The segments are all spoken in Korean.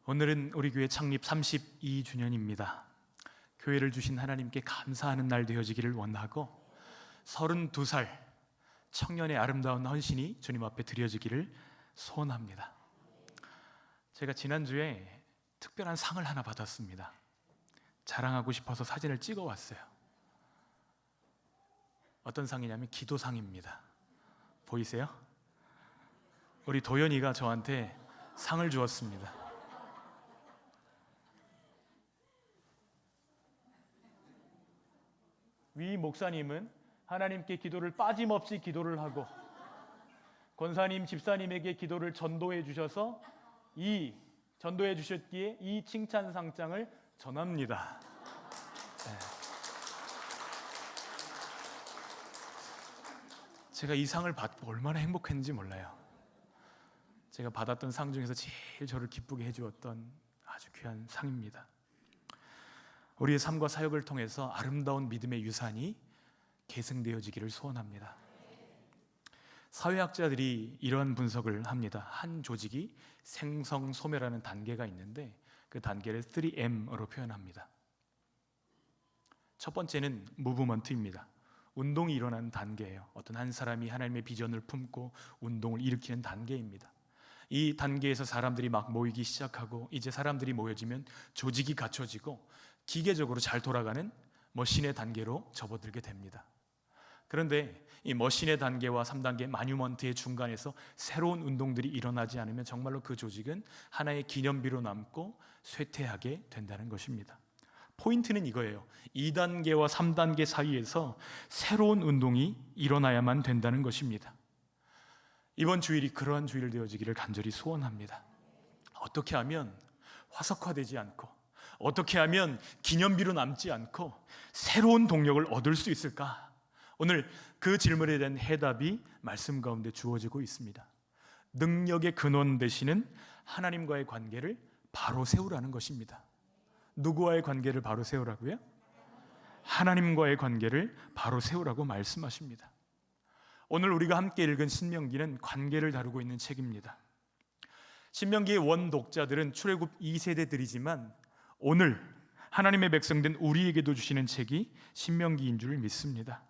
오늘은 우리 교회 창립 32주년입니다. 교회를 주신 하나님께 감사하는 날 되어지기를 원하고 32살 청년의 아름다운 헌신이 주님 앞에 드려지기를 소원합니다. 제가 지난주에 특별한 상을 하나 받았습니다. 자랑하고 싶어서 사진을 찍어 왔어요. 어떤 상이냐면 기도상입니다. 보이세요? 우리 도연이가 저한테 상을 주었습니다. 위 목사님은 하나님께 기도를 빠짐없이 기도를 하고 권사님, 집사님에게 기도를 전도해 주셔서 전도해 주셨기에 이 칭찬상장을 전합니다. 네. 제가 이 상을 받고 얼마나 행복했는지 몰라요. 제가 받았던 상 중에서 제일 저를 기쁘게 해주었던 아주 귀한 상입니다. 우리의 삶과 사역을 통해서 아름다운 믿음의 유산이 계승되어지기를 소원합니다. 사회학자들이 이러한 분석을 합니다. 한 조직이 생성소멸하는 단계가 있는데 그 단계를 3M으로 표현합니다. 첫 번째는 무브먼트입니다. 운동이 일어나는 단계예요. 어떤 한 사람이 하나님의 비전을 품고 운동을 일으키는 단계입니다. 이 단계에서 사람들이 막 모이기 시작하고 이제 사람들이 모여지면 조직이 갖춰지고 기계적으로 잘 돌아가는 머신의 단계로 접어들게 됩니다. 그런데 이 머신의 단계와 3단계 마뉴먼트의 중간에서 새로운 운동들이 일어나지 않으면 정말로 그 조직은 하나의 기념비로 남고 쇠퇴하게 된다는 것입니다. 포인트는 이거예요. 2단계와 3단계 사이에서 새로운 운동이 일어나야만 된다는 것입니다. 이번 주일이 그러한 주일 되어지기를 간절히 소원합니다. 어떻게 하면 화석화되지 않고 어떻게 하면 기념비로 남지 않고 새로운 동력을 얻을 수 있을까? 오늘 그 질문에 대한 해답이 말씀 가운데 주어지고 있습니다. 능력의 근원 되시는 하나님과의 관계를 바로 세우라는 것입니다. 누구와의 관계를 바로 세우라고요? 하나님과의 관계를 바로 세우라고 말씀하십니다. 오늘 우리가 함께 읽은 신명기는 관계를 다루고 있는 책입니다. 신명기의 원독자들은 출애굽 2세대들이지만 오늘 하나님의 백성된 우리에게도 주시는 책이 신명기인 줄 믿습니다.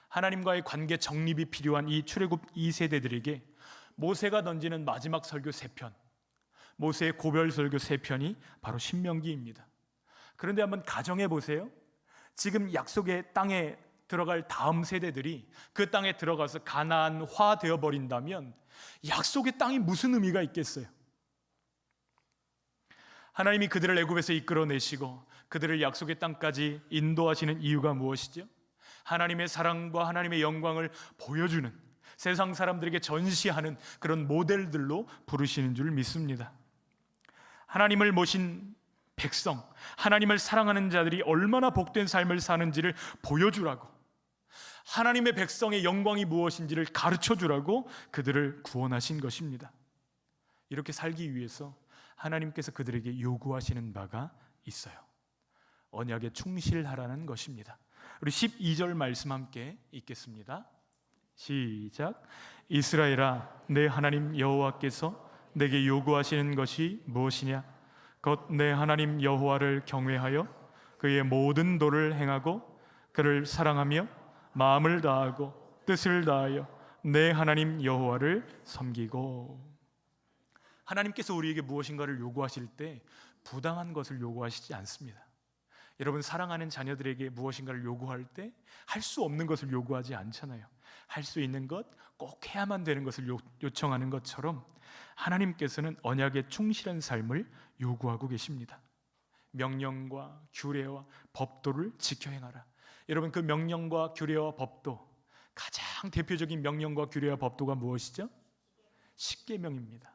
하나님과의 관계 정립이 필요한 이 출애굽 2세대들에게 모세가 던지는 마지막 설교 3편, 모세의 고별 설교 3편이 바로 신명기입니다. 그런데 한번 가정해 보세요. 지금 약속의 땅에 들어갈 다음 세대들이 그 땅에 들어가서 가나안화 되어버린다면 약속의 땅이 무슨 의미가 있겠어요? 하나님이 그들을 애굽에서 이끌어내시고 그들을 약속의 땅까지 인도하시는 이유가 무엇이죠? 하나님의 사랑과 하나님의 영광을 보여주는, 세상 사람들에게 전시하는 그런 모델들로 부르시는 줄 믿습니다. 하나님을 모신 백성, 하나님을 사랑하는 자들이 얼마나 복된 삶을 사는지를 보여주라고, 하나님의 백성의 영광이 무엇인지를 가르쳐주라고 그들을 구원하신 것입니다. 이렇게 살기 위해서 하나님께서 그들에게 요구하시는 바가 있어요. 언약에 충실하라는 것입니다. 우리 12절 말씀 함께 읽겠습니다. 시작. 이스라엘아, 내 하나님 여호와께서 내게 요구하시는 것이 무엇이냐? 곧 내 하나님 여호와를 경외하여 그의 모든 도를 행하고 그를 사랑하며 마음을 다하고 뜻을 다하여 내 하나님 여호와를 섬기고. 하나님께서 우리에게 무엇인가를 요구하실 때 부당한 것을 요구하시지 않습니다. 여러분, 사랑하는 자녀들에게 무엇인가를 요구할 때 할 수 없는 것을 요구하지 않잖아요. 할 수 있는 것, 꼭 해야만 되는 것을 요청하는 것처럼 하나님께서는 언약에 충실한 삶을 요구하고 계십니다. 명령과 규례와 법도를 지켜 행하라. 여러분, 그 명령과 규례와 법도, 가장 대표적인 명령과 규례와 법도가 무엇이죠? 십계명입니다.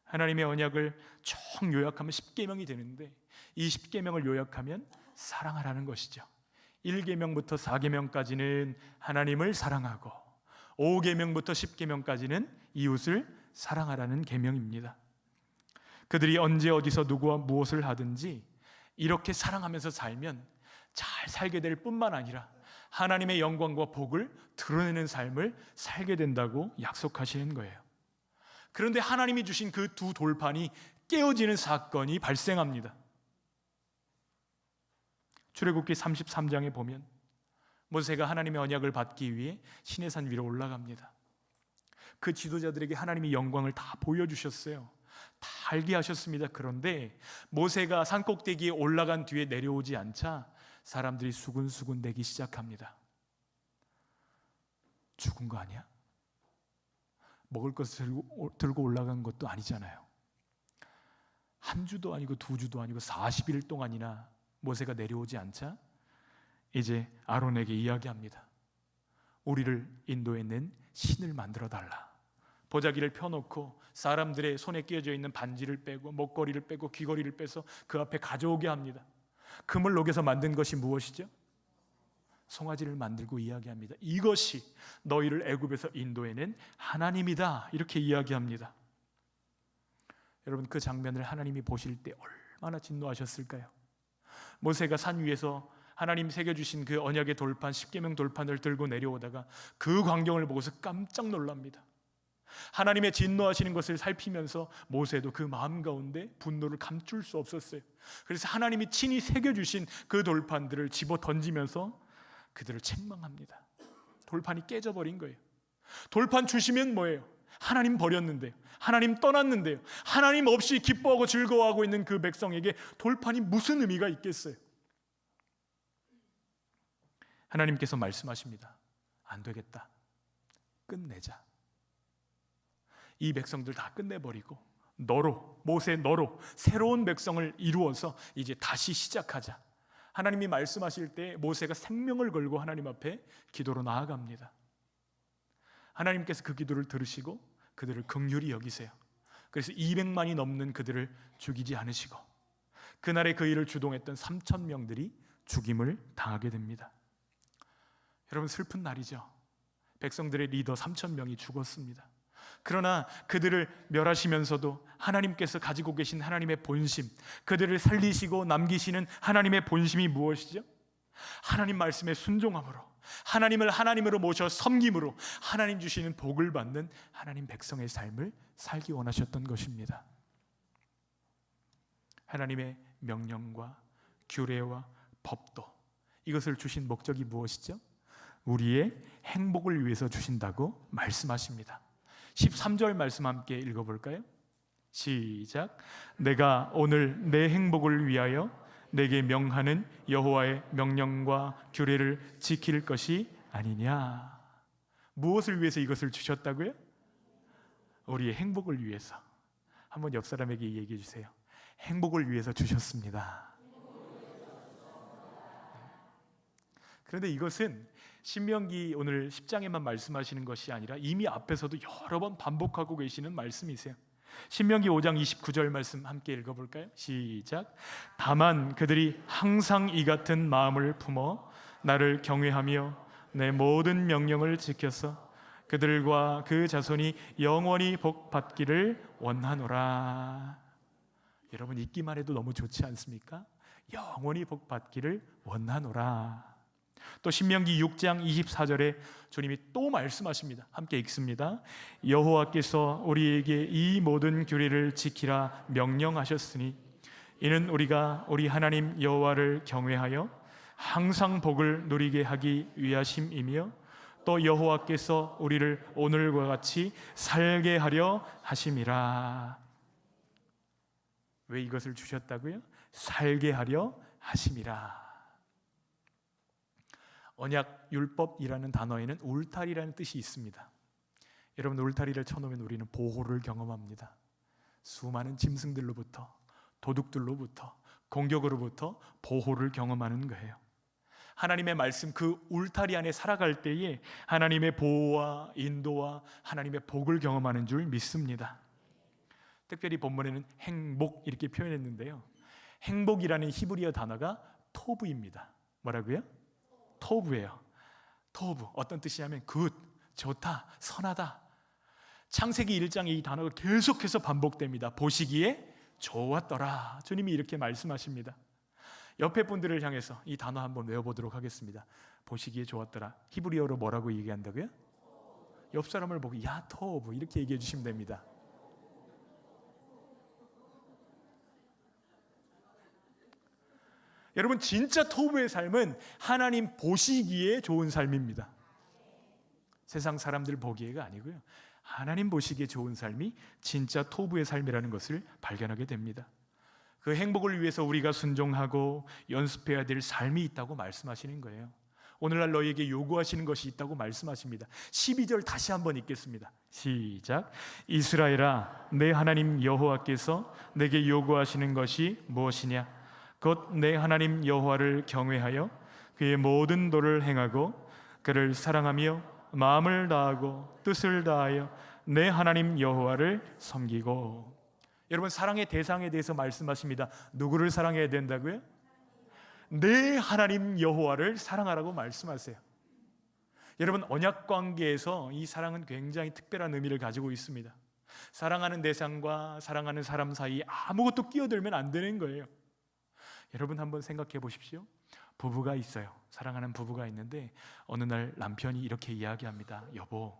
하나님의 언약을 총 요약하면 10계명이 되는데 이 10계명을 요약하면 사랑하라는 것이죠. 1계명부터 4계명까지는 하나님을 사랑하고 5계명부터 10계명까지는 이웃을 사랑하라는 계명입니다. 그들이 언제 어디서 누구와 무엇을 하든지 이렇게 사랑하면서 살면 잘 살게 될 뿐만 아니라 하나님의 영광과 복을 드러내는 삶을 살게 된다고 약속하시는 거예요. 그런데 하나님이 주신 그 두 돌판이 깨어지는 사건이 발생합니다. 출애굽기 33장에 보면 모세가 하나님의 언약을 받기 위해 시내산 위로 올라갑니다. 그 지도자들에게 하나님의 영광을 다 보여주셨어요. 다 알게 하셨습니다. 그런데 모세가 산꼭대기에 올라간 뒤에 내려오지 않자 사람들이 수군수군 대기 시작합니다. 죽은 거 아니야? 먹을 것을 들고 올라간 것도 아니잖아요. 한 주도 아니고 두 주도 아니고 40일 동안이나 모세가 내려오지 않자 이제 아론에게 이야기합니다. 우리를 인도에 낸 신을 만들어 달라. 보자기를 펴놓고 사람들의 손에 끼어져 있는 반지를 빼고 목걸이를 빼고 귀걸이를 빼서 그 앞에 가져오게 합니다. 금을 녹여서 만든 것이 무엇이죠? 송아지를 만들고 이야기합니다. 이것이 너희를 애굽에서 인도해낸 하나님이다. 이렇게 이야기합니다. 여러분, 그 장면을 하나님이 보실 때 얼마나 진노하셨을까요? 모세가 산 위에서 하나님 새겨주신 그 언약의 돌판, 십계명 돌판을 들고 내려오다가 그 광경을 보고서 깜짝 놀랍니다. 하나님의 진노하시는 것을 살피면서 모세도 그 마음 가운데 분노를 감출 수 없었어요. 그래서 하나님이 친히 새겨주신 그 돌판들을 집어 던지면서 그들을 책망합니다. 돌판이 깨져버린 거예요. 돌판 주시면 뭐예요? 하나님 버렸는데요, 하나님 떠났는데요, 하나님 없이 기뻐하고 즐거워하고 있는 그 백성에게 돌판이 무슨 의미가 있겠어요? 하나님께서 말씀하십니다. 안 되겠다, 끝내자. 이 백성들 다 끝내버리고 너로, 모세 너로 새로운 백성을 이루어서 이제 다시 시작하자. 하나님이 말씀하실 때 모세가 생명을 걸고 하나님 앞에 기도로 나아갑니다. 하나님께서 그 기도를 들으시고 그들을 긍휼히 여기세요. 그래서 200만이 넘는 그들을 죽이지 않으시고 그날의 그 일을 주동했던 3,000명들이 죽임을 당하게 됩니다. 여러분, 슬픈 날이죠. 백성들의 리더 3,000명이 죽었습니다. 그러나 그들을 멸하시면서도 하나님께서 가지고 계신 하나님의 본심, 그들을 살리시고 남기시는 하나님의 본심이 무엇이죠? 하나님 말씀에 순종함으로, 하나님을 하나님으로 모셔 섬김으로 하나님 주시는 복을 받는 하나님 백성의 삶을 살기 원하셨던 것입니다. 하나님의 명령과 규례와 법도, 이것을 주신 목적이 무엇이죠? 우리의 행복을 위해서 주신다고 말씀하십니다. 13절 말씀 함께 읽어볼까요? 시작. 내가 오늘 내 행복을 위하여 내게 명하는 여호와의 명령과 규례를 지킬 것이 아니냐. 무엇을 위해서 이것을 주셨다고요? 우리의 행복을 위해서. 한번 옆 사람에게 얘기해 주세요. 행복을 위해서 주셨습니다. 그런데 이것은 신명기 오늘 10장에만 말씀하시는 것이 아니라 이미 앞에서도 여러 번 반복하고 계시는 말씀이세요. 신명기 5장 29절 말씀 함께 읽어볼까요? 시작. 다만 그들이 항상 이 같은 마음을 품어 나를 경외하며 내 모든 명령을 지켜서 그들과 그 자손이 영원히 복 받기를 원하노라. 여러분, 읽기만 해도 너무 좋지 않습니까? 영원히 복 받기를 원하노라. 또 신명기 6장 24절에 주님이 또 말씀하십니다. 함께 읽습니다. 여호와께서 우리에게 이 모든 규례를 지키라 명령하셨으니 이는 우리가 우리 하나님 여호와를 경외하여 항상 복을 누리게 하기 위하심이며 또 여호와께서 우리를 오늘과 같이 살게 하려 하심이라. 왜 이것을 주셨다고요? 살게 하려 하심이라. 언약 율법이라는 단어에는 울타리라는 뜻이 있습니다. 여러분, 울타리를 쳐놓으면 우리는 보호를 경험합니다. 수많은 짐승들로부터, 도둑들로부터, 공격으로부터 보호를 경험하는 거예요. 하나님의 말씀, 그 울타리 안에 살아갈 때에 하나님의 보호와 인도와 하나님의 복을 경험하는 줄 믿습니다. 특별히 본문에는 행복 이렇게 표현했는데요, 행복이라는 히브리어 단어가 토브입니다. 뭐라고요? 토브예요. 토브, 어떤 뜻이냐면 굿, 좋다, 선하다. 창세기 1장에 이 단어가 계속해서 반복됩니다. 보시기에 좋았더라. 주님이 이렇게 말씀하십니다. 옆에 분들을 향해서 이 단어 한번 외워보도록 하겠습니다. 보시기에 좋았더라. 히브리어로 뭐라고 얘기한다고요? 옆 사람을 보고 야 토브 이렇게 얘기해 주시면 됩니다. 여러분, 진짜 토부의 삶은 하나님 보시기에 좋은 삶입니다. 세상 사람들 보기에가 아니고요, 하나님 보시기에 좋은 삶이 진짜 토부의 삶이라는 것을 발견하게 됩니다. 그 행복을 위해서 우리가 순종하고 연습해야 될 삶이 있다고 말씀하시는 거예요. 오늘날 너희에게 요구하시는 것이 있다고 말씀하십니다. 12절 다시 한번 읽겠습니다. 시작. 이스라엘아, 내 하나님 여호와께서 내게 요구하시는 것이 무엇이냐? 곧 내 하나님 여호와를 경외하여 그의 모든 도를 행하고 그를 사랑하며 마음을 다하고 뜻을 다하여 내 하나님 여호와를 섬기고. 여러분, 사랑의 대상에 대해서 말씀하십니다. 누구를 사랑해야 된다고요? 내 하나님 여호와를 사랑하라고 말씀하세요. 여러분, 언약 관계에서 이 사랑은 굉장히 특별한 의미를 가지고 있습니다. 사랑하는 대상과 사랑하는 사람 사이 아무것도 끼어들면 안 되는 거예요. 여러분, 한번 생각해 보십시오. 부부가 있어요. 사랑하는 부부가 있는데 어느 날 남편이 이렇게 이야기합니다. 여보,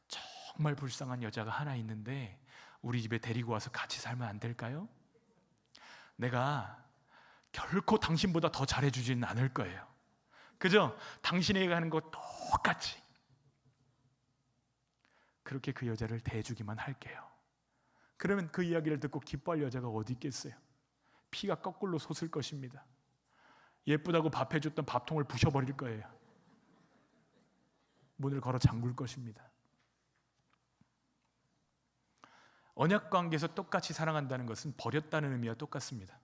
정말 불쌍한 여자가 하나 있는데 우리 집에 데리고 와서 같이 살면 안 될까요? 내가 결코 당신보다 더 잘해주지는 않을 거예요. 그죠? 당신에게 하는 거 똑같이 그렇게 그 여자를 대해주기만 할게요. 그러면 그 이야기를 듣고 기뻐할 여자가 어디 있겠어요? 피가 거꾸로 솟을 것입니다. 예쁘다고 밥 해줬던 밥통을 부셔버릴 거예요. 문을 걸어 잠글 것입니다. 언약 관계에서 똑같이 사랑한다는 것은 버렸다는 의미와 똑같습니다.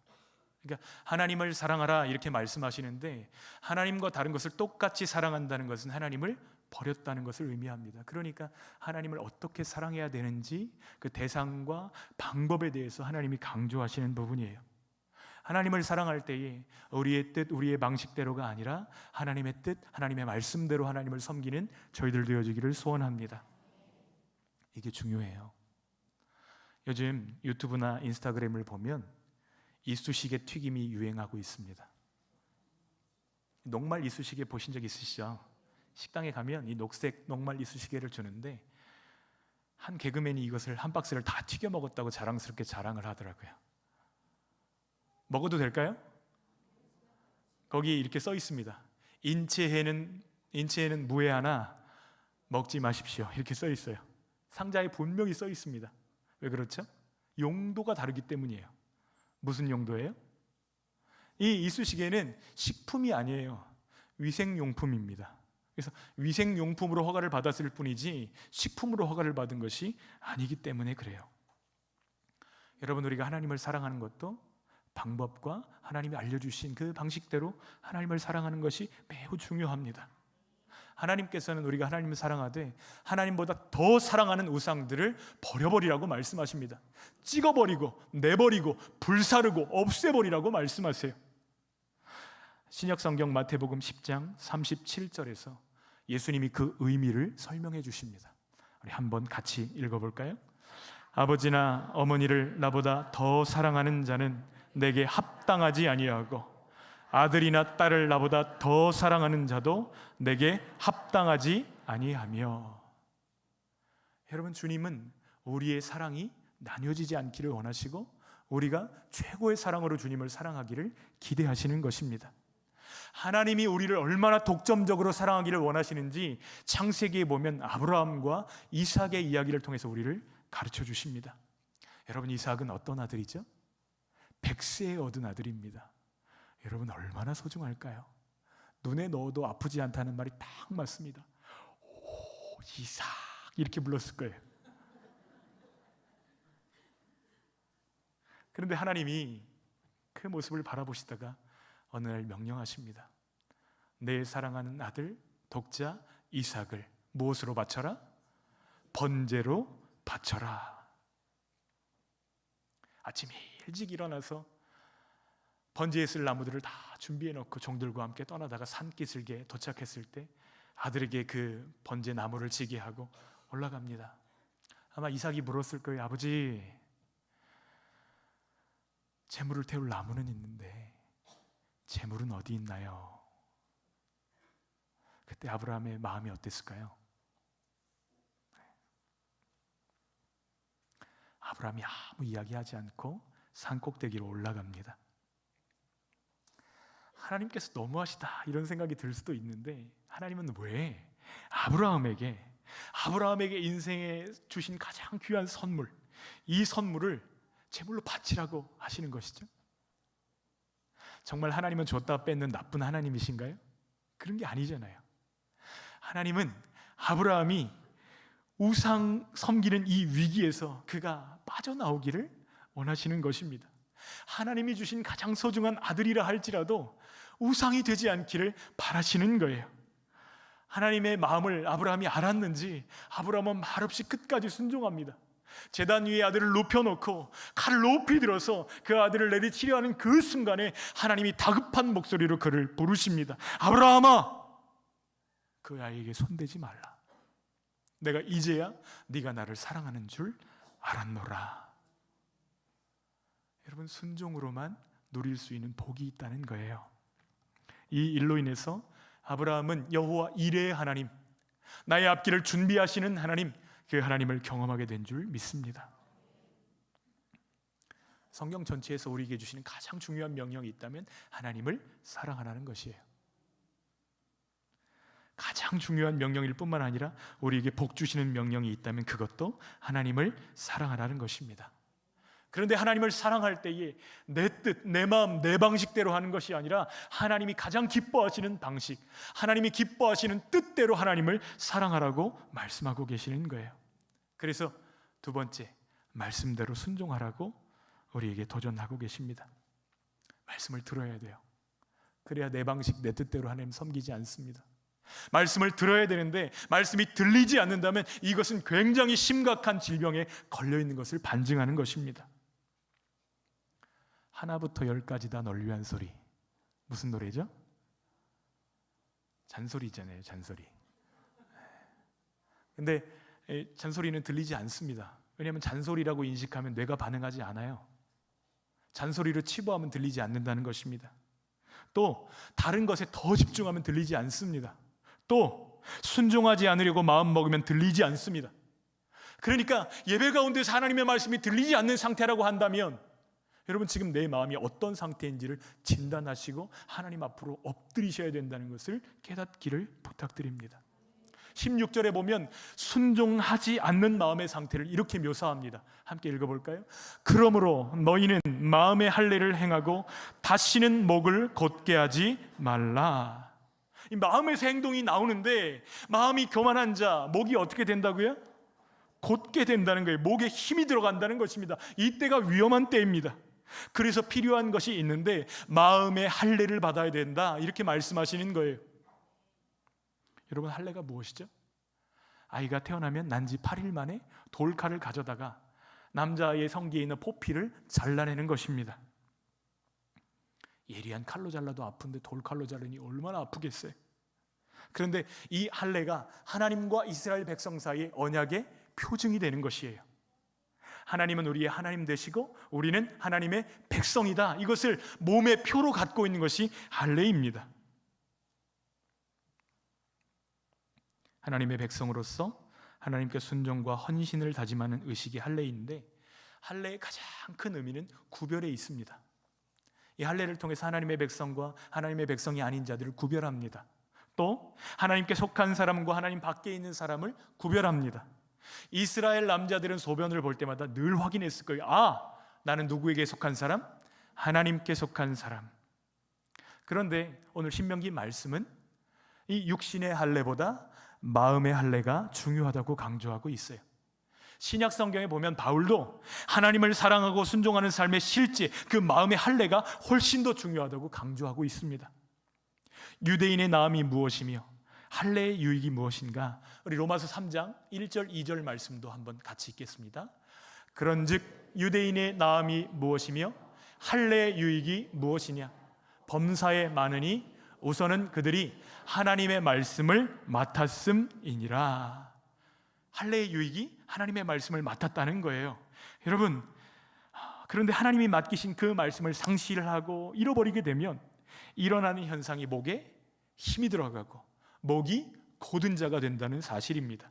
그러니까 하나님을 사랑하라 이렇게 말씀하시는데, 하나님과 다른 것을 똑같이 사랑한다는 것은 하나님을 버렸다는 것을 의미합니다. 그러니까 하나님을 어떻게 사랑해야 되는지 그 대상과 방법에 대해서 하나님이 강조하시는 부분이에요. 하나님을 사랑할 때에 우리의 뜻, 우리의 방식대로가 아니라 하나님의 뜻, 하나님의 말씀대로 하나님을 섬기는 저희들 되어지기를 소원합니다. 이게 중요해요. 요즘 유튜브나 인스타그램을 보면 이쑤시개 튀김이 유행하고 있습니다. 녹말 이쑤시개 보신 적 있으시죠? 식당에 가면 이 녹색 녹말 이쑤시개를 주는데 한 개그맨이 이것을 한 박스를 다 튀겨 먹었다고 자랑스럽게 자랑을 하더라고요. 먹어도 될까요? 거기 이렇게 써 있습니다. 인체에는 무해하나 먹지 마십시오. 이렇게 써 있어요. 상자에 분명히 써 있습니다. 왜 그렇죠? 용도가 다르기 때문이에요. 무슨 용도예요? 이 이쑤시개는 식품이 아니에요. 위생용품입니다. 그래서 위생용품으로 허가를 받았을 뿐이지 식품으로 허가를 받은 것이 아니기 때문에 그래요. 여러분, 우리가 하나님을 사랑하는 것도 방법과 하나님이 알려주신 그 방식대로 하나님을 사랑하는 것이 매우 중요합니다. 하나님께서는 우리가 하나님을 사랑하되 하나님보다 더 사랑하는 우상들을 버려버리라고 말씀하십니다. 찍어버리고 내버리고 불사르고 없애버리라고 말씀하세요. 신약성경 마태복음 10장 37절에서 예수님이 그 의미를 설명해 주십니다. 우리 한번 같이 읽어볼까요? 아버지나 어머니를 나보다 더 사랑하는 자는 내게 합당하지 아니하고 아들이나 딸을 나보다 더 사랑하는 자도 내게 합당하지 아니하며. 여러분, 주님은 우리의 사랑이 나뉘어지지 않기를 원하시고 우리가 최고의 사랑으로 주님을 사랑하기를 기대하시는 것입니다. 하나님이 우리를 얼마나 독점적으로 사랑하기를 원하시는지 창세기에 보면 아브라함과 이삭의 이야기를 통해서 우리를 가르쳐 주십니다. 여러분, 이삭은 어떤 아들이죠? 100세에 얻은 아들입니다. 여러분, 얼마나 소중할까요? 눈에 넣어도 아프지 않다는 말이 딱 맞습니다. 오, 이삭 이렇게 불렀을 거예요. 그런데 하나님이 그 모습을 바라보시다가 어느 날 명령하십니다. 내 사랑하는 아들 독자 이삭을 무엇으로 바쳐라? 번제로 바쳐라. 아침 일찍 일어나서 번제에 쓸 나무들을 다 준비해 놓고 종들과 함께 떠나다가 산기슭에 도착했을 때 아들에게 그 번제 나무를 지게 하고 올라갑니다. 아마 이삭이 물었을 거예요. 아버지, 제물을 태울 나무는 있는데 제물은 어디 있나요? 그때 아브라함의 마음이 어땠을까요? 아브라함이 아무 이야기하지 않고 산 꼭대기로 올라갑니다. 하나님께서 너무하시다 이런 생각이 들 수도 있는데, 하나님은 왜 아브라함에게 인생에 주신 가장 귀한 선물, 이 선물을 제물로 바치라고 하시는 것이죠? 정말 하나님은 줬다 뺏는 나쁜 하나님이신가요? 그런 게 아니잖아요. 하나님은 아브라함이 우상 섬기는 이 위기에서 그가 빠져나오기를 원하시는 것입니다. 하나님이 주신 가장 소중한 아들이라 할지라도 우상이 되지 않기를 바라시는 거예요. 하나님의 마음을 아브라함이 알았는지 아브라함은 말없이 끝까지 순종합니다. 제단 위에 아들을 눕혀놓고 칼을 높이 들어서 그 아들을 내리치려 하는 그 순간에 하나님이 다급한 목소리로 그를 부르십니다. 아브라함아, 그 아이에게 손대지 말라. 내가 이제야 네가 나를 사랑하는 줄 알았노라. 여러분, 순종으로만 누릴 수 있는 복이 있다는 거예요. 이 일로 인해서 아브라함은 여호와 이레의 하나님, 나의 앞길을 준비하시는 하나님, 그 하나님을 경험하게 된 줄 믿습니다. 성경 전체에서 우리에게 주시는 가장 중요한 명령이 있다면 하나님을 사랑하라는 것이에요. 가장 중요한 명령일 뿐만 아니라 우리에게 복 주시는 명령이 있다면 그것도 하나님을 사랑하라는 것입니다. 그런데 하나님을 사랑할 때에 내 뜻, 내 마음, 내 방식대로 하는 것이 아니라 하나님이 가장 기뻐하시는 방식, 하나님이 기뻐하시는 뜻대로 하나님을 사랑하라고 말씀하고 계시는 거예요. 그래서 두 번째, 말씀대로 순종하라고 우리에게 도전하고 계십니다. 말씀을 들어야 돼요. 그래야 내 방식, 내 뜻대로 하나님 섬기지 않습니다. 말씀을 들어야 되는데 말씀이 들리지 않는다면 이것은 굉장히 심각한 질병에 걸려있는 것을 반증하는 것입니다. 하나부터 열까지 다 널 위한 소리. 무슨 노래죠? 잔소리잖아요, 잔소리. 근데 잔소리는 들리지 않습니다. 왜냐하면 잔소리라고 인식하면 뇌가 반응하지 않아요. 잔소리로 치부하면 들리지 않는다는 것입니다. 또 다른 것에 더 집중하면 들리지 않습니다. 또 순종하지 않으려고 마음 먹으면 들리지 않습니다. 그러니까 예배 가운데서 하나님의 말씀이 들리지 않는 상태라고 한다면 여러분, 지금 내 마음이 어떤 상태인지를 진단하시고 하나님 앞으로 엎드리셔야 된다는 것을 깨닫기를 부탁드립니다. 16절에 보면 순종하지 않는 마음의 상태를 이렇게 묘사합니다. 함께 읽어볼까요? 그러므로 너희는 마음의 할례를 행하고 다시는 목을 곧게 하지 말라. 이 마음에서 행동이 나오는데 마음이 교만한 자, 목이 어떻게 된다고요? 곧게 된다는 거예요. 목에 힘이 들어간다는 것입니다. 이때가 위험한 때입니다. 그래서 필요한 것이 있는데 마음의 할례를 받아야 된다, 이렇게 말씀하시는 거예요. 여러분, 할례가 무엇이죠? 아이가 태어나면 난 지 8일 만에 돌칼을 가져다가 남자의 성기에 있는 포피를 잘라내는 것입니다. 예리한 칼로 잘라도 아픈데 돌칼로 자르니 얼마나 아프겠어요. 그런데 이 할례가 하나님과 이스라엘 백성 사이의 언약의 표징이 되는 것이에요. 하나님은 우리의 하나님 되시고 우리는 하나님의 백성이다, 이것을 몸의 표로 갖고 있는 것이 할례입니다. 하나님의 백성으로서 하나님께 순종과 헌신을 다짐하는 의식이 할례인데, 할례의 가장 큰 의미는 구별에 있습니다. 이 할례를 통해서 하나님의 백성과 하나님의 백성이 아닌 자들을 구별합니다. 또 하나님께 속한 사람과 하나님 밖에 있는 사람을 구별합니다. 이스라엘 남자들은 소변을 볼 때마다 늘 확인했을 거예요. 아, 나는 누구에게 속한 사람? 하나님께 속한 사람. 그런데 오늘 신명기 말씀은 이 육신의 할례보다 마음의 할례가 중요하다고 강조하고 있어요. 신약 성경에 보면 바울도 하나님을 사랑하고 순종하는 삶의 실제, 그 마음의 할례가 훨씬 더 중요하다고 강조하고 있습니다. 유대인의 나음이 무엇이며 할례의 유익이 무엇인가? 우리 로마서 3장 1절 2절 말씀도 한번 같이 읽겠습니다. 그런즉 유대인의 나음이 무엇이며 할례의 유익이 무엇이냐? 범사에 많으니 우선은 그들이 하나님의 말씀을 맡았음이니라. 할례의 유익이 하나님의 말씀을 맡았다는 거예요. 여러분, 그런데 하나님이 맡기신 그 말씀을 상실을 하고 잃어버리게 되면 일어나는 현상이 목에 힘이 들어가고 목이 곧은 자가 된다는 사실입니다.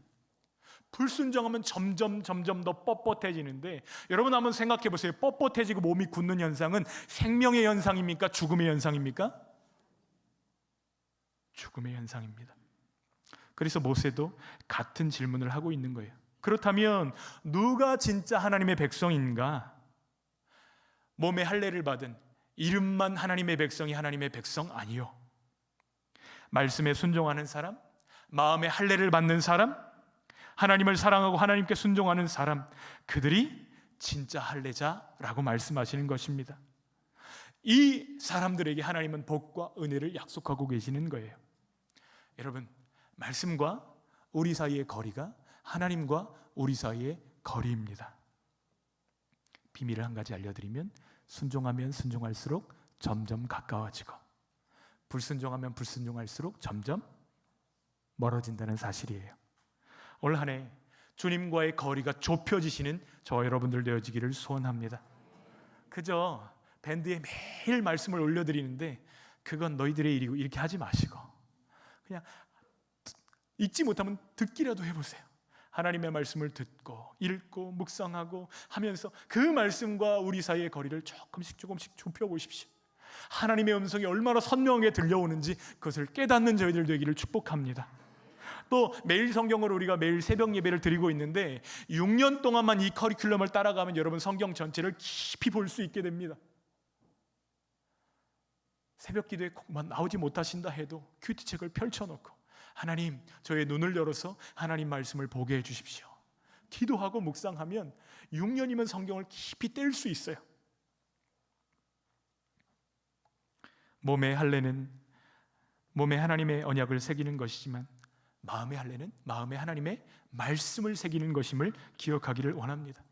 불순종하면 점점 더 뻣뻣해지는데, 여러분 한번 생각해 보세요. 뻣뻣해지고 몸이 굳는 현상은 생명의 현상입니까? 죽음의 현상입니까? 죽음의 현상입니다. 그래서 모세도 같은 질문을 하고 있는 거예요. 그렇다면 누가 진짜 하나님의 백성인가? 몸의 할례를 받은 이름만 하나님의 백성이 하나님의 백성 아니요, 말씀에 순종하는 사람, 마음의 할례를 받는 사람, 하나님을 사랑하고 하나님께 순종하는 사람, 그들이 진짜 할례자라고 말씀하시는 것입니다. 이 사람들에게 하나님은 복과 은혜를 약속하고 계시는 거예요. 여러분, 말씀과 우리 사이의 거리가 하나님과 우리 사이의 거리입니다. 비밀을 한 가지 알려드리면, 순종하면 순종할수록 점점 가까워지고, 불순종하면 불순종할수록 점점 멀어진다는 사실이에요. 올 한 해 주님과의 거리가 좁혀지시는 저와 여러분들 되어지기를 소원합니다. 그저 밴드에 매일 말씀을 올려드리는데 그건 너희들의 일이고 이렇게 하지 마시고, 그냥 읽지 못하면 듣기라도 해보세요. 하나님의 말씀을 듣고 읽고 묵상하고 하면서 그 말씀과 우리 사이의 거리를 조금씩 좁혀보십시오. 하나님의 음성이 얼마나 선명하게 들려오는지 그것을 깨닫는 저희들 되기를 축복합니다. 또 매일 성경을 우리가 매일 새벽 예배를 드리고 있는데 6년 동안만 이 커리큘럼을 따라가면 여러분 성경 전체를 깊이 볼 수 있게 됩니다. 새벽 기도에 꼭만 나오지 못하신다 해도 큐티책을 펼쳐놓고, 하나님, 저의 눈을 열어서 하나님 말씀을 보게 해주십시오. 기도하고 묵상하면 6년이면 성경을 깊이 뗄 수 있어요. 몸의 할례는 몸에 하나님의 언약을 새기는 것이지만, 마음의 할례는 마음에 하나님의 말씀을 새기는 것임을 기억하기를 원합니다.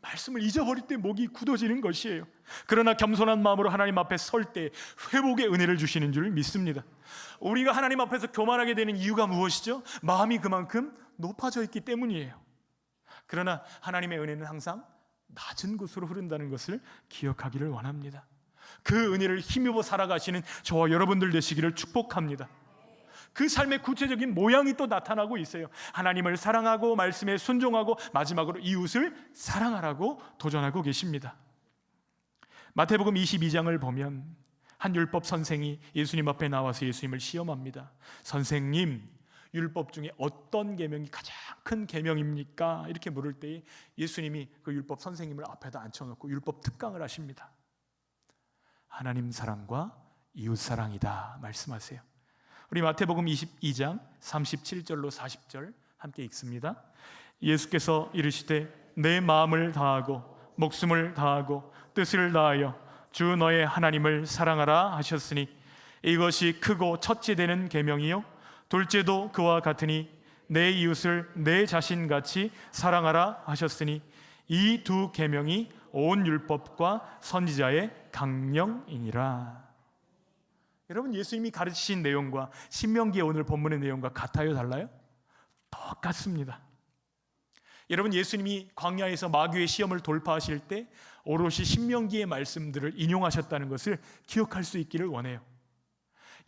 말씀을 잊어버릴 때 목이 굳어지는 것이에요. 그러나 겸손한 마음으로 하나님 앞에 설 때 회복의 은혜를 주시는 줄 믿습니다. 우리가 하나님 앞에서 교만하게 되는 이유가 무엇이죠? 마음이 그만큼 높아져 있기 때문이에요. 그러나 하나님의 은혜는 항상 낮은 곳으로 흐른다는 것을 기억하기를 원합니다. 그 은혜를 힘입어 살아가시는 저와 여러분들 되시기를 축복합니다. 그 삶의 구체적인 모양이 또 나타나고 있어요. 하나님을 사랑하고 말씀에 순종하고 마지막으로 이웃을 사랑하라고 도전하고 계십니다. 마태복음 22장을 보면 한 율법 선생이 예수님 앞에 나와서 예수님을 시험합니다. 선생님, 율법 중에 어떤 계명이 가장 큰 계명입니까? 이렇게 물을 때 예수님이 그 율법 선생님을 앞에다 앉혀놓고 율법 특강을 하십니다. 하나님 사랑과 이웃 사랑이다 말씀하세요. 우리 마태복음 22장 37절로 40절 함께 읽습니다. 예수께서 이르시되 내 마음을 다하고 목숨을 다하고 뜻을 다하여 주 너의 하나님을 사랑하라 하셨으니 이것이 크고 첫째 되는 계명이요 둘째도 그와 같으니 내 이웃을 내 자신같이 사랑하라 하셨으니 이 두 계명이 온 율법과 선지자의 강령이니라. 여러분, 예수님이 가르치신 내용과 신명기의 오늘 본문의 내용과 같아요, 달라요? 똑같습니다. 여러분, 예수님이 광야에서 마귀의 시험을 돌파하실 때 오롯이 신명기의 말씀들을 인용하셨다는 것을 기억할 수 있기를 원해요.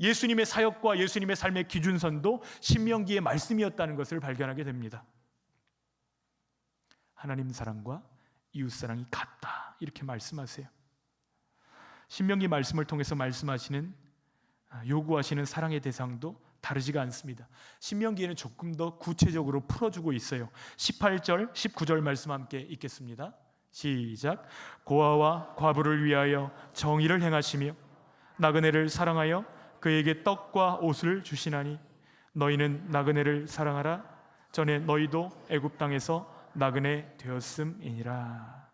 예수님의 사역과 예수님의 삶의 기준선도 신명기의 말씀이었다는 것을 발견하게 됩니다. 하나님 사랑과 이웃 사랑이 같다 이렇게 말씀하세요. 신명기 말씀을 통해서 말씀하시는 요구하시는 사랑의 대상도 다르지가 않습니다. 신명기에는 조금 더 구체적으로 풀어주고 있어요. 18절, 19절 말씀 함께 읽겠습니다. 시작. 고아와 과부를 위하여 정의를 행하시며 나그네를 사랑하여 그에게 떡과 옷을 주시나니 너희는 나그네를 사랑하라. 전에 너희도 애굽 땅에서 나그네 되었음이니라.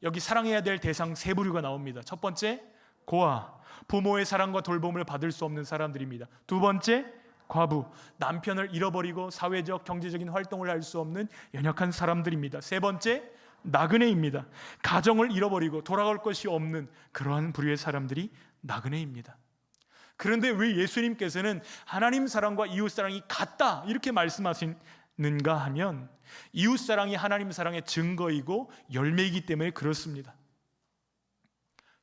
여기 사랑해야 될 대상 세 부류가 나옵니다. 첫 번째, 고아, 부모의 사랑과 돌봄을 받을 수 없는 사람들입니다. 두 번째, 과부, 남편을 잃어버리고 사회적, 경제적인 활동을 할 수 없는 연약한 사람들입니다. 세 번째, 나그네입니다. 가정을 잃어버리고 돌아갈 것이 없는 그러한 부류의 사람들이 나그네입니다. 그런데 왜 예수님께서는 하나님 사랑과 이웃 사랑이 같다 이렇게 말씀하시는가 하면, 이웃 사랑이 하나님 사랑의 증거이고 열매이기 때문에 그렇습니다.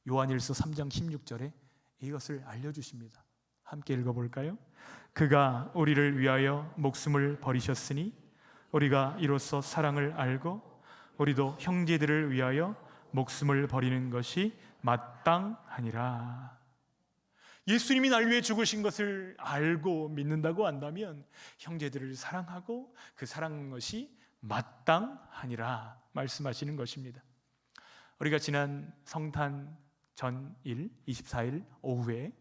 요한일서 3장 16절에 이것을 알려주십니다. 함께 읽어볼까요? 그가 우리를 위하여 목숨을 버리셨으니 우리가 이로써 사랑을 알고 우리도 형제들을 위하여 목숨을 버리는 것이 마땅하니라. 예수님이 날 위해 죽으신 것을 알고 믿는다고 한다면 형제들을 사랑하고 그 사랑하는 것이 마땅하니라 말씀하시는 것입니다. 우리가 지난 성탄 전일 24일 오후에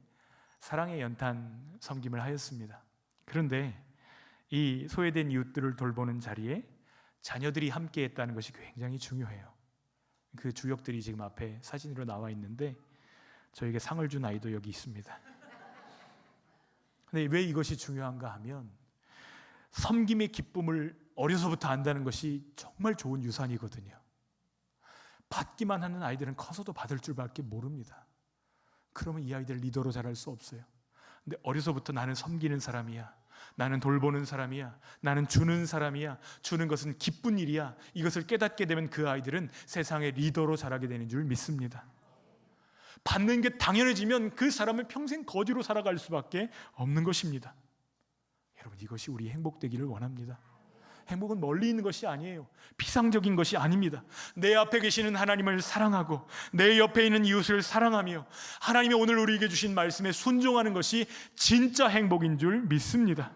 사랑의 연탄 섬김을 하였습니다. 그런데 이 소외된 이웃들을 돌보는 자리에 자녀들이 함께 했다는 것이 굉장히 중요해요. 그 주역들이 지금 앞에 사진으로 나와 있는데 저에게 상을 준 아이도 여기 있습니다. 근데 왜 이것이 중요한가 하면 섬김의 기쁨을 어려서부터 안다는 것이 정말 좋은 유산이거든요. 받기만 하는 아이들은 커서도 받을 줄밖에 모릅니다. 그러면 이 아이들 리더로 자랄 수 없어요. 근데 어려서부터 나는 섬기는 사람이야, 나는 돌보는 사람이야, 나는 주는 사람이야, 주는 것은 기쁜 일이야, 이것을 깨닫게 되면 그 아이들은 세상의 리더로 자라게 되는 줄 믿습니다. 받는 게 당연해지면 그 사람은 평생 거지로 살아갈 수밖에 없는 것입니다. 여러분, 이것이 우리 행복되기를 원합니다. 행복은 멀리 있는 것이 아니에요. 피상적인 것이 아닙니다. 내 앞에 계시는 하나님을 사랑하고 내 옆에 있는 이웃을 사랑하며 하나님이 오늘 우리에게 주신 말씀에 순종하는 것이 진짜 행복인 줄 믿습니다.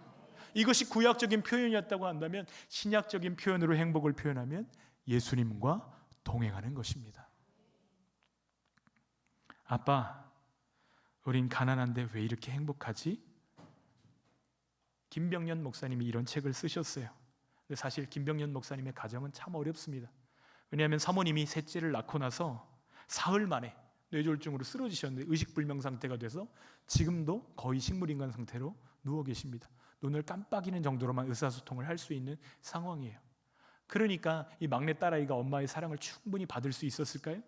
이것이 구약적인 표현이었다고 한다면 신약적인 표현으로 행복을 표현하면 예수님과 동행하는 것입니다. 아빠, 우린 가난한데 왜 이렇게 행복하지? 김병년 목사님이 이런 책을 쓰셨어요. 근데 사실 김병년 목사님의 가정은 참 어렵습니다. 왜냐하면 사모님이 셋째를 낳고 나서 사흘 만에 뇌졸중으로 쓰러지셨는데 의식불명 상태가 돼서 지금도 거의 식물인간 상태로 누워 계십니다. 눈을 깜빡이는 정도로만 의사소통을 할 수 있는 상황이에요. 그러니까 이 막내 딸아이가 엄마의 사랑을 충분히 받을 수 있었을까요?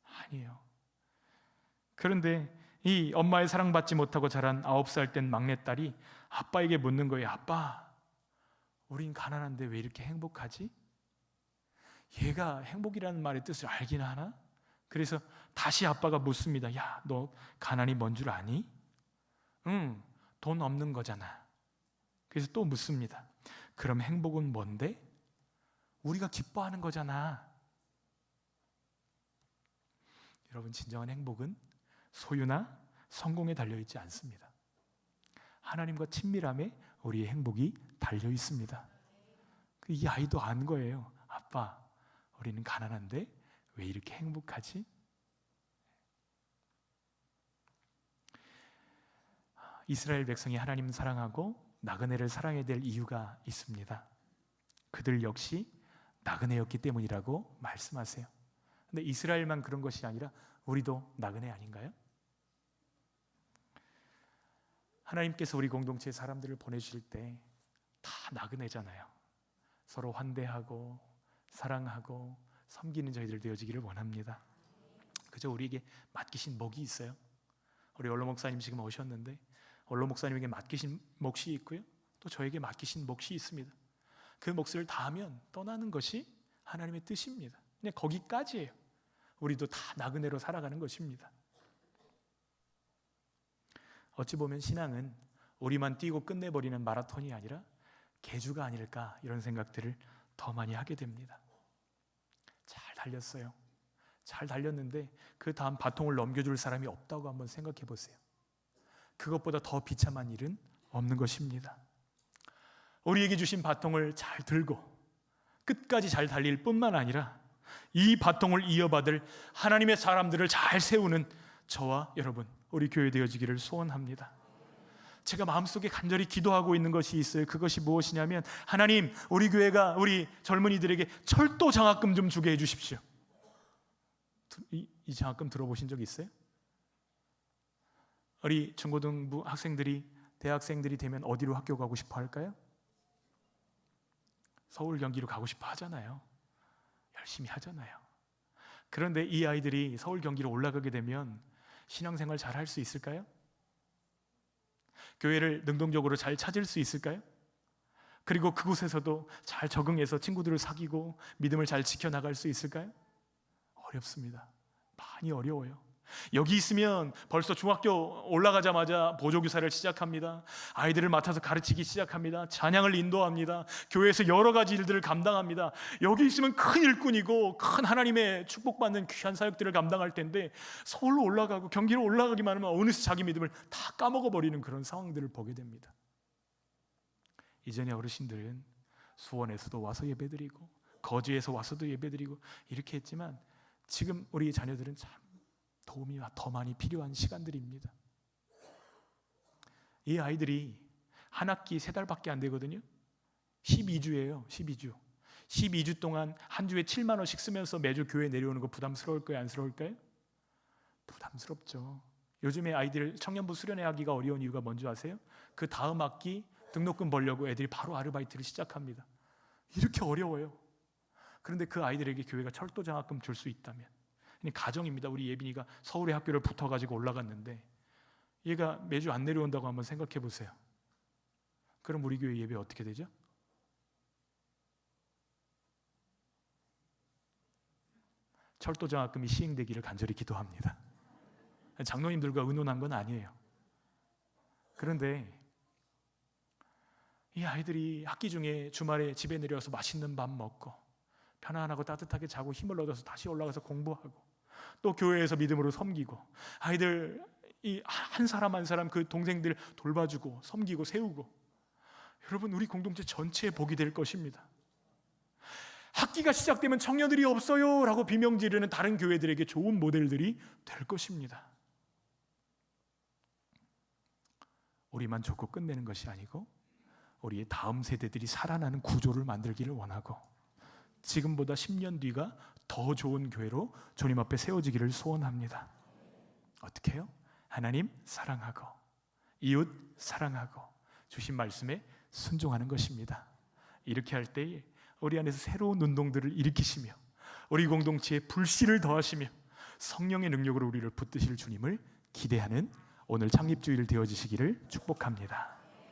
아니에요. 그런데 이 엄마의 사랑받지 못하고 자란 9살 된 막내딸이 아빠에게 묻는 거예요. 아빠, 우린 가난한데 왜 이렇게 행복하지? 얘가 행복이라는 말의 뜻을 알긴 하나? 그래서 다시 아빠가 묻습니다. 야, 너 가난이 뭔 줄 아니? 응, 돈 없는 거잖아. 그래서 또 묻습니다. 그럼 행복은 뭔데? 우리가 기뻐하는 거잖아. 여러분, 진정한 행복은 소유나 성공에 달려있지 않습니다. 하나님과 친밀함에 우리의 행복이 달려 있습니다. 이 아이도 안 거예요. 아빠, 우리는 가난한데 왜 이렇게 행복하지? 이스라엘 백성이 하나님을 사랑하고 나그네를 사랑해야 될 이유가 있습니다. 그들 역시 나그네였기 때문이라고 말씀하세요. 근데 이스라엘만 그런 것이 아니라 우리도 나그네 아닌가요? 하나님께서 우리 공동체에 사람들을 보내주실 때 다 나그네잖아요. 서로 환대하고 사랑하고 섬기는 저희들 되어지기를 원합니다. 그저 우리에게 맡기신 몫이 있어요. 우리 원로 목사님 지금 오셨는데 원로 목사님에게 맡기신 몫이 있고요, 또 저에게 맡기신 몫이 있습니다. 그 몫을 다하면 떠나는 것이 하나님의 뜻입니다. 그냥 거기까지예요. 우리도 다 나그네로 살아가는 것입니다. 어찌 보면 신앙은 우리만 뛰고 끝내버리는 마라톤이 아니라 계주가 아닐까, 이런 생각들을 더 많이 하게 됩니다. 잘 달렸어요. 잘 달렸는데 그 다음 바통을 넘겨줄 사람이 없다고 한번 생각해 보세요. 그것보다 더 비참한 일은 없는 것입니다. 우리에게 주신 바통을 잘 들고 끝까지 잘 달릴 뿐만 아니라 이 바통을 이어받을 하나님의 사람들을 잘 세우는 저와 여러분, 우리 교회 되어지기를 소원합니다. 제가 마음속에 간절히 기도하고 있는 것이 있어요. 그것이 무엇이냐면, 하나님, 우리 교회가 우리 젊은이들에게 철도 장학금 좀 주게 해주십시오. 이 장학금 들어보신 적 있어요? 우리 중고등부 학생들이 대학생들이 되면 어디로 학교 가고 싶어 할까요? 서울, 경기로 가고 싶어 하잖아요. 열심히 하잖아요. 그런데 이 아이들이 서울, 경기로 올라가게 되면 신앙생활 잘 할 수 있을까요? 교회를 능동적으로 잘 찾을 수 있을까요? 그리고 그곳에서도 잘 적응해서 친구들을 사귀고 믿음을 잘 지켜나갈 수 있을까요? 어렵습니다. 많이 어려워요. 여기 있으면 벌써 중학교 올라가자마자 보조교사를 시작합니다. 아이들을 맡아서 가르치기 시작합니다. 찬양을 인도합니다. 교회에서 여러 가지 일들을 감당합니다. 여기 있으면 큰 일꾼이고 큰 하나님의 축복받는 귀한 사역들을 감당할 텐데, 서울로 올라가고 경기로 올라가기만 하면 어느새 자기 믿음을 다 까먹어버리는 그런 상황들을 보게 됩니다. 이전에 어르신들은 수원에서도 와서 예배드리고 거제에서 와서도 예배드리고 이렇게 했지만, 지금 우리 자녀들은 참 도움이 더 많이 필요한 시간들입니다. 이 아이들이 한 학기 3달밖에 안 되거든요. 12주예요. 12주 동안 한 주에 7만 원씩 쓰면서 매주 교회 내려오는 거 부담스러울까요? 안쓰러울까요? 부담스럽죠. 요즘에 아이들 청년부 수련회하기가 어려운 이유가 뭔지 아세요? 그 다음 학기 등록금 벌려고 애들이 바로 아르바이트를 시작합니다. 이렇게 어려워요. 그런데 그 아이들에게 교회가 철도 장학금 줄 수 있다면, 가정입니다. 우리 예빈이가 서울의 학교를 붙어가지고 올라갔는데 얘가 매주 안 내려온다고 한번 생각해 보세요. 그럼 우리 교회 예배 어떻게 되죠? 철도 장학금이 시행되기를 간절히 기도합니다. 장로님들과 의논한 건 아니에요. 그런데 이 아이들이 학기 중에 주말에 집에 내려와서 맛있는 밥 먹고 편안하고 따뜻하게 자고 힘을 얻어서 다시 올라가서 공부하고, 또 교회에서 믿음으로 섬기고, 아이들 이 한 사람 한 사람 그 동생들 돌봐주고 섬기고 세우고, 여러분 우리 공동체 전체의 복이 될 것입니다. 학기가 시작되면 청년들이 없어요 라고 비명 지르는 다른 교회들에게 좋은 모델들이 될 것입니다. 우리만 좋고 끝내는 것이 아니고 우리의 다음 세대들이 살아나는 구조를 만들기를 원하고, 지금보다 10년 뒤가 더 좋은 교회로 주님 앞에 세워지기를 소원합니다. 어떻게 해요? 하나님 사랑하고 이웃 사랑하고 주신 말씀에 순종하는 것입니다. 이렇게 할 때에 우리 안에서 새로운 운동들을 일으키시며 우리 공동체에 불씨를 더하시며 성령의 능력으로 우리를 붙드실 주님을 기대하는 오늘 창립주일 되어지시기를 축복합니다.